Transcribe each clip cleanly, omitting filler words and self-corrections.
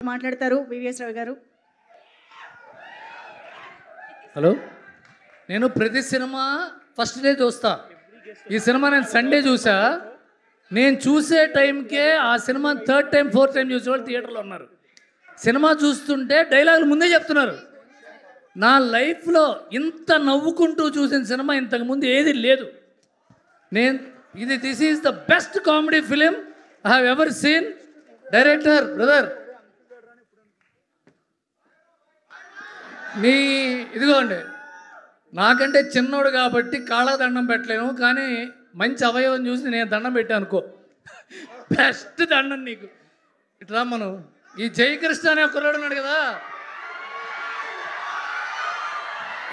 మాట్లాడతారు వివిఎస్ రావు గారు. హలో, నేను ప్రతి సినిమా ఫస్ట్ డే చూస్తా. ఈ సినిమా నేను సండే చూసా. నేను చూసే టైంకే ఆ cinema third time fourth time చూసే వాళ్ళు థియేటర్లో ఉన్నారు. సినిమా చూస్తుంటే డైలాగులు ముందే చెప్తున్నారు. నా లైఫ్లో ఇంత నవ్వుకుంటూ చూసిన సినిమా ఇంతకుముందు ఏది లేదు. This is the best comedy film I have ever seen. Director brother, ఇదిగోండి, నాకంటే చిన్నోడు కాబట్టి కాళ్ళ దండం పెట్టలేను, కానీ మంచి అవయవం చూసి నేను దండం పెట్టాను అనుకో. బెస్ట్ దండం నీకు. ఇట్లా మనం ఈ జయకృష్ణ అనే కుర్రాడు ఉన్నాడు కదా,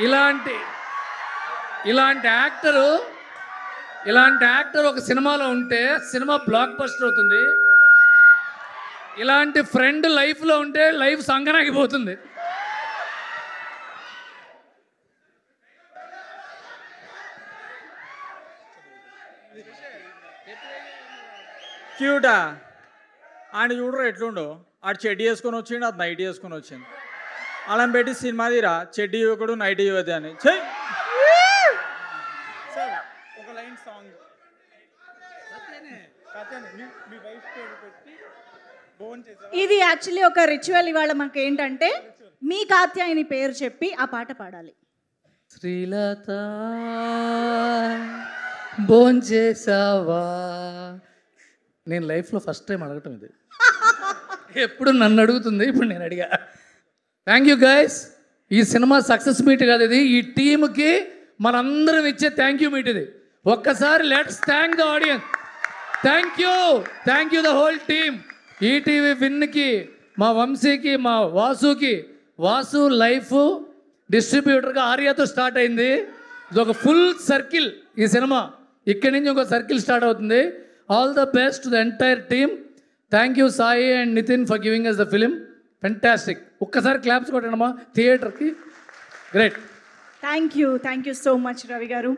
ఇలాంటి యాక్టర్ ఒక సినిమాలో ఉంటే సినిమా బ్లాక్ బస్టర్ అవుతుంది. ఇలాంటి ఫ్రెండ్ లైఫ్లో ఉంటే లైఫ్ సంగనాగిపోతుంది. క్యూటా ఆయన చూడరు ఎట్లుండో. ఆడు చెడ్డీ వేసుకొని వచ్చిండు, అది నైట్ వేసుకొని వచ్చింది. అలా పెట్టి సినిమా తీరా చెడ్డీ యువకుడు నైట్ యువతి అని. ఒక లైన్ సాంగ్ ఇది యాక్చువల్లీ ఒక రిచువల్. ఇవాళ మాకు ఏంటంటే మీ కాత్యాయని పేరు చెప్పి ఆ పాట పాడాలి. శ్రీలత భోంచేసావా. నేను లైఫ్లో ఫస్ట్ టైం అడగటం ఇది. ఎప్పుడు నన్ను అడుగుతుంది, ఇప్పుడు నేను అడిగా. Thank you guys. ఈ సినిమా సక్సెస్ మీట్ కాదు ఇది, ఈ టీమ్కి మనందరం ఇచ్చే థ్యాంక్ యూ మీట్ ఇది. ఒక్కసారి let's thank the audience. Thank you the whole team. ETV విన్కి, మా వంశీకి, మా వాసు లైఫ్ డిస్ట్రిబ్యూటర్గా ఆర్యాతో స్టార్ట్ అయింది. ఇది ఒక ఫుల్ సర్కిల్ ఈ సినిమా. ఇక్కడి నుంచి ఒక సర్కిల్ స్టార్ట్ అవుతుంది. All the best to the entire team. Thank you Sai and Nitin for giving us the film. Fantastic. ఒక్కసారి క్లాప్స్ కొట్టండమ్మా థియేటర్కి. Great. Thank you so much Ravi గారు.